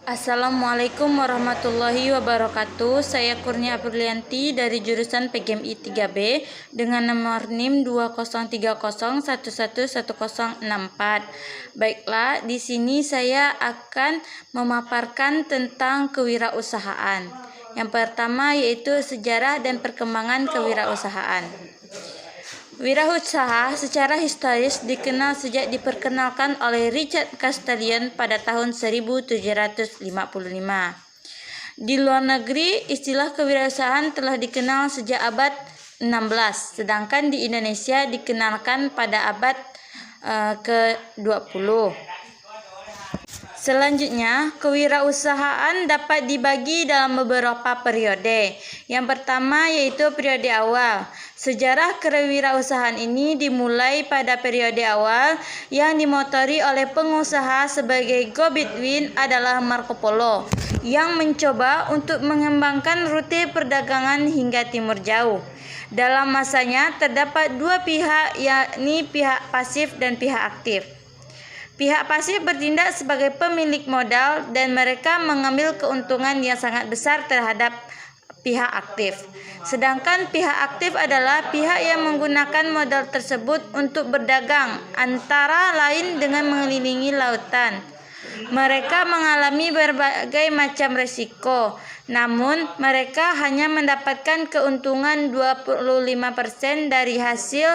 Assalamualaikum warahmatullahi wabarakatuh. Saya Kurnia Aprilianti dari jurusan PGMI 3B dengan nomor NIM 2030111164. Baiklah, di sini saya akan memaparkan tentang kewirausahaan. Yang pertama yaitu sejarah dan perkembangan kewirausahaan. Wirausaha secara historis dikenal sejak diperkenalkan oleh Richard Castellion pada tahun 1755. Di luar negeri, istilah kewirausahaan telah dikenal sejak abad 16, sedangkan di Indonesia dikenalkan pada abad ke-20. Selanjutnya, kewirausahaan dapat dibagi dalam beberapa periode. Yang pertama yaitu periode awal. Sejarah kewirausahaan ini dimulai pada periode awal yang dimotori oleh pengusaha sebagai go-between adalah Marco Polo yang mencoba untuk mengembangkan rute perdagangan hingga timur jauh. Dalam masanya terdapat dua pihak, yakni pihak pasif dan pihak aktif. Pihak pasif bertindak sebagai pemilik modal dan mereka mengambil keuntungan yang sangat besar terhadap pihak aktif. Sedangkan pihak aktif adalah pihak yang menggunakan modal tersebut untuk berdagang, antara lain dengan mengelilingi lautan. Mereka mengalami berbagai macam risiko, namun mereka hanya mendapatkan keuntungan 25% dari hasil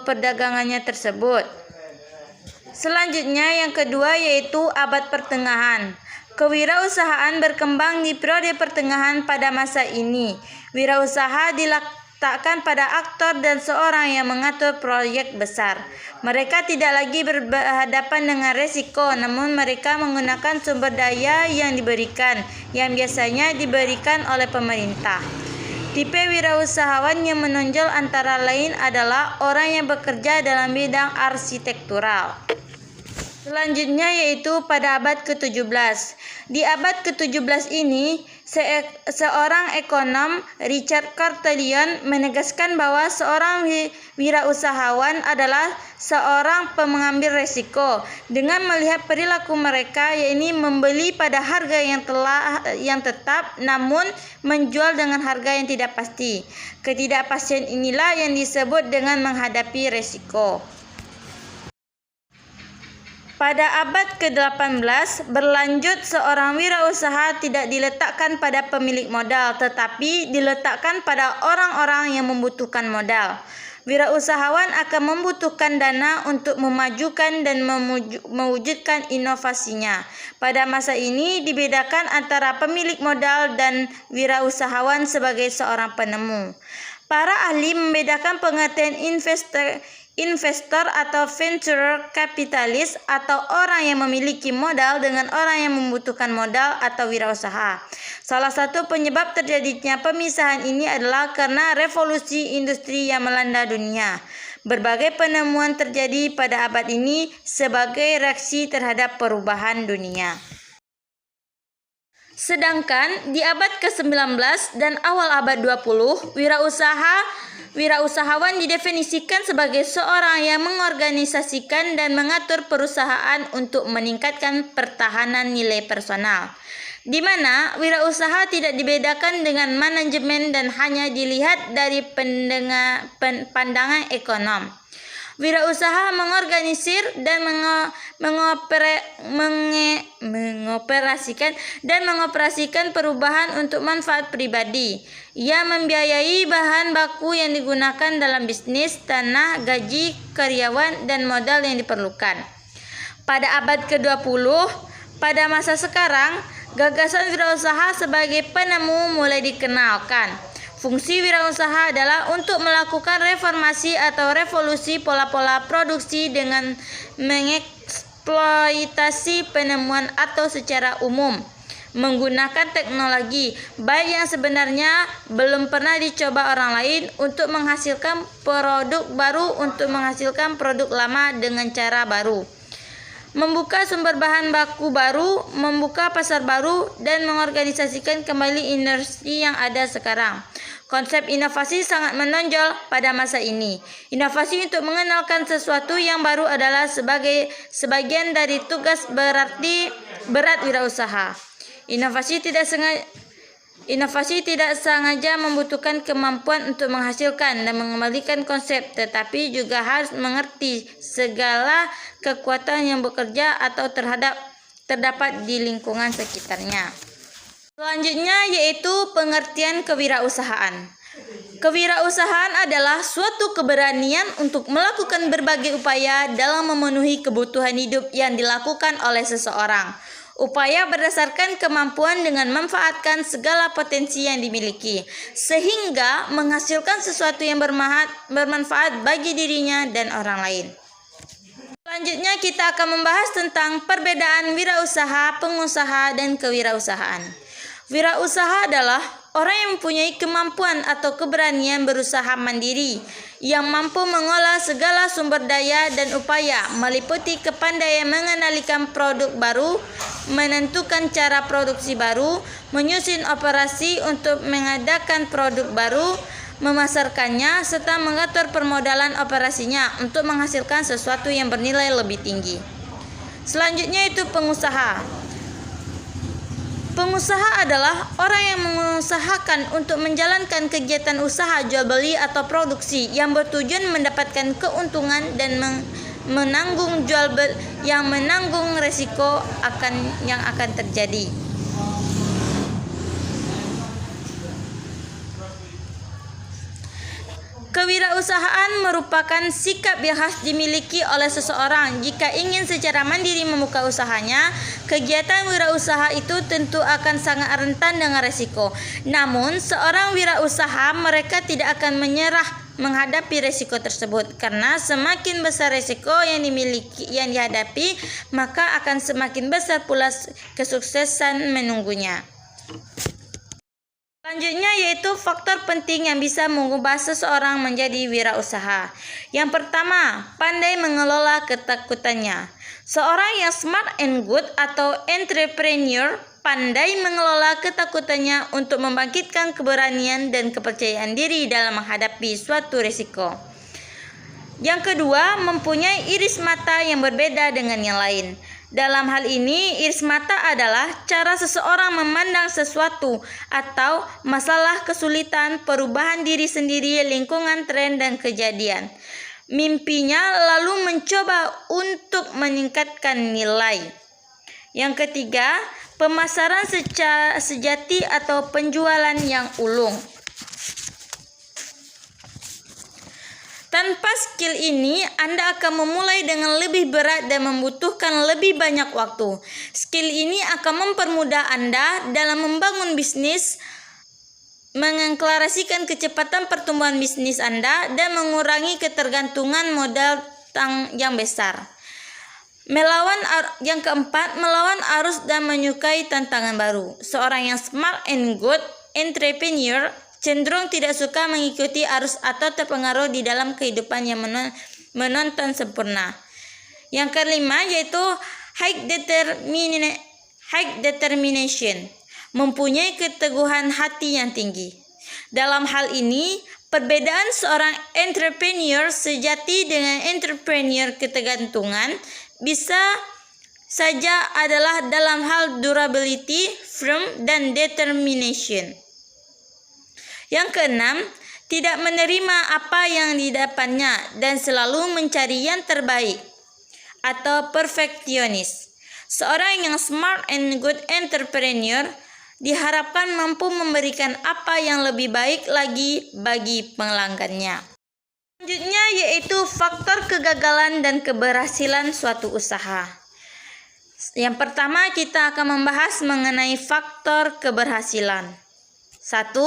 perdagangannya tersebut. Selanjutnya yang kedua yaitu abad pertengahan. Kewirausahaan berkembang di periode pertengahan pada masa ini. Wirausaha diletakkan pada aktor dan seorang yang mengatur proyek besar. Mereka tidak lagi berhadapan dengan resiko, namun mereka menggunakan sumber daya yang diberikan, yang biasanya diberikan oleh pemerintah. Tipe wirausahawan yang menonjol antara lain adalah orang yang bekerja dalam bidang arsitektural. Selanjutnya yaitu pada abad ke-17. Di abad ke-17 ini, seorang ekonom, Richard Castellion, menegaskan bahwa seorang wirausahawan adalah seorang pengambil resiko dengan melihat perilaku mereka, yakni membeli pada harga yang tetap namun menjual dengan harga yang tidak pasti. Ketidakpastian inilah yang disebut dengan menghadapi resiko. Pada abad ke-18 berlanjut, seorang wirausaha tidak diletakkan pada pemilik modal, tetapi diletakkan pada orang-orang yang membutuhkan modal. Wirausahawan akan membutuhkan dana untuk memajukan dan mewujudkan inovasinya. Pada masa ini dibedakan antara pemilik modal dan wirausahawan sebagai seorang penemu. Para ahli membedakan pengertian investor atau venture capitalist atau orang yang memiliki modal dengan orang yang membutuhkan modal atau wirausaha. Salah satu penyebab terjadinya pemisahan ini adalah karena revolusi industri yang melanda dunia. Berbagai penemuan terjadi pada abad ini sebagai reaksi terhadap perubahan dunia. Sedangkan di abad ke-19 dan awal abad 20, wirausahawan didefinisikan sebagai seorang yang mengorganisasikan dan mengatur perusahaan untuk meningkatkan pertahanan nilai personal, di mana wirausaha tidak dibedakan dengan manajemen dan hanya dilihat dari pandangan ekonom. Wirausaha mengorganisir dan mengoperasikan perubahan untuk manfaat pribadi. Ia membiayai bahan baku yang digunakan dalam bisnis, tanah, gaji karyawan, dan modal yang diperlukan. Pada abad ke-20, pada masa sekarang, gagasan wirausaha sebagai penemu mulai dikenalkan. Fungsi wirausaha adalah untuk melakukan reformasi atau revolusi pola-pola produksi dengan mengeksploitasi penemuan atau secara umum menggunakan teknologi baik yang sebenarnya belum pernah dicoba orang lain untuk menghasilkan produk baru untuk menghasilkan produk lama dengan cara baru. Membuka sumber bahan baku baru, membuka pasar baru, dan mengorganisasikan kembali industri yang ada sekarang. Konsep inovasi sangat menonjol pada masa ini. Inovasi untuk mengenalkan sesuatu yang baru adalah sebagian dari tugas berarti berat wirausaha. Inovasi tidak sengaja membutuhkan kemampuan untuk menghasilkan dan mengembalikan konsep, tetapi juga harus mengerti segala kekuatan yang bekerja atau terdapat di lingkungan sekitarnya. Selanjutnya yaitu pengertian kewirausahaan. Kewirausahaan adalah suatu keberanian untuk melakukan berbagai upaya dalam memenuhi kebutuhan hidup yang dilakukan oleh seseorang. Upaya berdasarkan kemampuan dengan memanfaatkan segala potensi yang dimiliki, sehingga menghasilkan sesuatu yang bermanfaat bagi dirinya dan orang lain. Selanjutnya kita akan membahas tentang perbedaan wirausaha, pengusaha, dan kewirausahaan. Wirausaha adalah orang yang mempunyai kemampuan atau keberanian berusaha mandiri, yang mampu mengolah segala sumber daya dan upaya, meliputi kepandaian mengendalikan produk baru, menentukan cara produksi baru, menyusun operasi untuk mengadakan produk baru, memasarkannya, serta mengatur permodalan operasinya untuk menghasilkan sesuatu yang bernilai lebih tinggi. Selanjutnya itu pengusaha. Pengusaha adalah orang yang mengusahakan untuk menjalankan kegiatan usaha jual beli atau produksi yang bertujuan mendapatkan keuntungan dan menanggung resiko yang akan terjadi. Kewirausahaan merupakan sikap yang harus dimiliki oleh seseorang jika ingin secara mandiri membuka usahanya. Kegiatan wirausaha itu tentu akan sangat rentan dengan resiko. Namun, seorang wirausaha mereka tidak akan menyerah menghadapi resiko tersebut, karena semakin besar resiko yang dihadapi, maka akan semakin besar pula kesuksesan menunggunya. Selanjutnya yaitu faktor penting yang bisa mengubah seseorang menjadi wirausaha. Yang pertama, pandai mengelola ketakutannya. Seorang yang smart and good atau entrepreneur pandai mengelola ketakutannya untuk membangkitkan keberanian dan kepercayaan diri dalam menghadapi suatu risiko. Yang kedua, mempunyai iris mata yang berbeda dengan yang lain. Dalam hal ini, iris mata adalah cara seseorang memandang sesuatu atau masalah, kesulitan, perubahan diri sendiri, lingkungan, tren, dan kejadian. Mimpinya lalu mencoba untuk meningkatkan nilai. Yang ketiga, pemasaran sejati atau penjualan yang ulung. Tanpa skill ini, Anda akan memulai dengan lebih berat dan membutuhkan lebih banyak waktu. Skill ini akan mempermudah Anda dalam membangun bisnis, mengeklarasikan kecepatan pertumbuhan bisnis Anda, dan mengurangi ketergantungan modal yang besar. Yang keempat, melawan arus dan menyukai tantangan baru. Seorang yang smart and good entrepreneur cenderung tidak suka mengikuti arus atau terpengaruh di dalam kehidupan yang menonton sempurna. Yang kelima yaitu high determination, mempunyai keteguhan hati yang tinggi. Dalam hal ini, perbedaan seorang entrepreneur sejati dengan entrepreneur ketergantungan bisa saja adalah dalam hal durability, firm, dan determination. Yang keenam, tidak menerima apa yang didapatnya dan selalu mencari yang terbaik atau perfeksionis. Seorang yang smart and good entrepreneur diharapkan mampu memberikan apa yang lebih baik lagi bagi pelanggannya. Selanjutnya yaitu faktor kegagalan dan keberhasilan suatu usaha. Yang pertama kita akan membahas mengenai faktor keberhasilan. 1.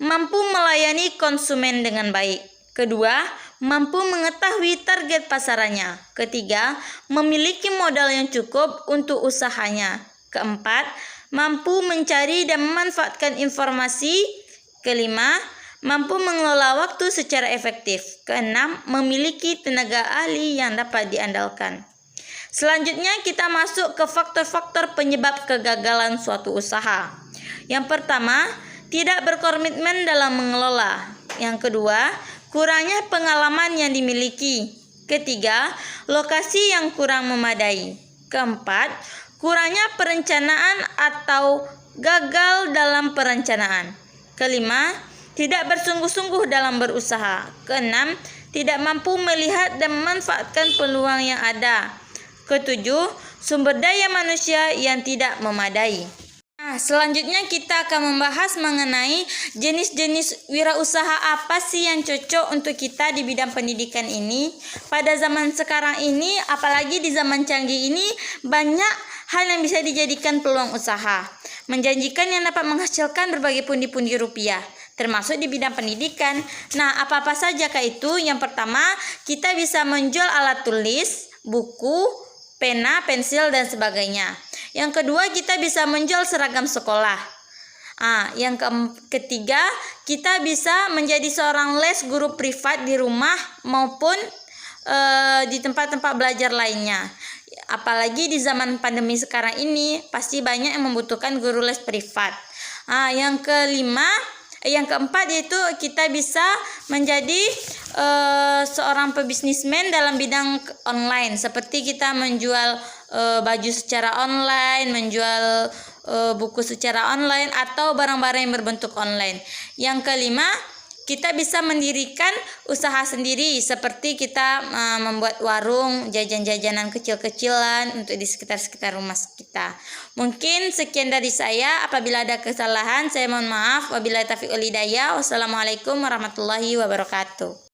Mampu melayani konsumen dengan baik. Kedua, mampu mengetahui target pasarannya. Ketiga, memiliki modal yang cukup untuk usahanya. Keempat, mampu mencari dan memanfaatkan informasi. Kelima, mampu mengelola waktu secara efektif. Keenam, memiliki tenaga ahli yang dapat diandalkan. Selanjutnya kita masuk ke faktor-faktor penyebab kegagalan suatu usaha. Yang pertama, tidak berkomitmen dalam mengelola. Yang kedua, kurangnya pengalaman yang dimiliki. Ketiga, lokasi yang kurang memadai. Keempat, kurangnya perencanaan atau gagal dalam perencanaan. Kelima, tidak bersungguh-sungguh dalam berusaha. Keenam, tidak mampu melihat dan memanfaatkan peluang yang ada. Ketujuh, sumber daya manusia yang tidak memadai. Nah, selanjutnya kita akan membahas mengenai jenis-jenis wirausaha apa sih yang cocok untuk kita di bidang pendidikan ini. Pada zaman sekarang ini, apalagi di zaman canggih ini, banyak hal yang bisa dijadikan peluang usaha. Menjanjikan yang dapat menghasilkan berbagai pundi-pundi rupiah, termasuk di bidang pendidikan. Nah, apa-apa saja kah itu? Yang pertama, kita bisa menjual alat tulis, buku, pena, pensil, dan sebagainya. Yang kedua, kita bisa menjual seragam sekolah. Yang ketiga, kita bisa menjadi seorang les guru privat di rumah maupun di tempat-tempat belajar lainnya. Apalagi di zaman pandemi sekarang ini, pasti banyak yang membutuhkan guru les privat. Yang keempat yaitu kita bisa menjadi seorang pebisnismen dalam bidang online, seperti kita menjual baju secara online, menjual buku secara online, atau barang-barang yang berbentuk online. Yang kelima, kita bisa mendirikan usaha sendiri, seperti kita membuat warung, jajan-jajanan kecil-kecilan untuk di sekitar-sekitar rumah kita. Mungkin sekian dari saya. Apabila ada kesalahan, saya mohon maaf. Wabillahi taufiq wal hidayah. Wassalamualaikum warahmatullahi wabarakatuh.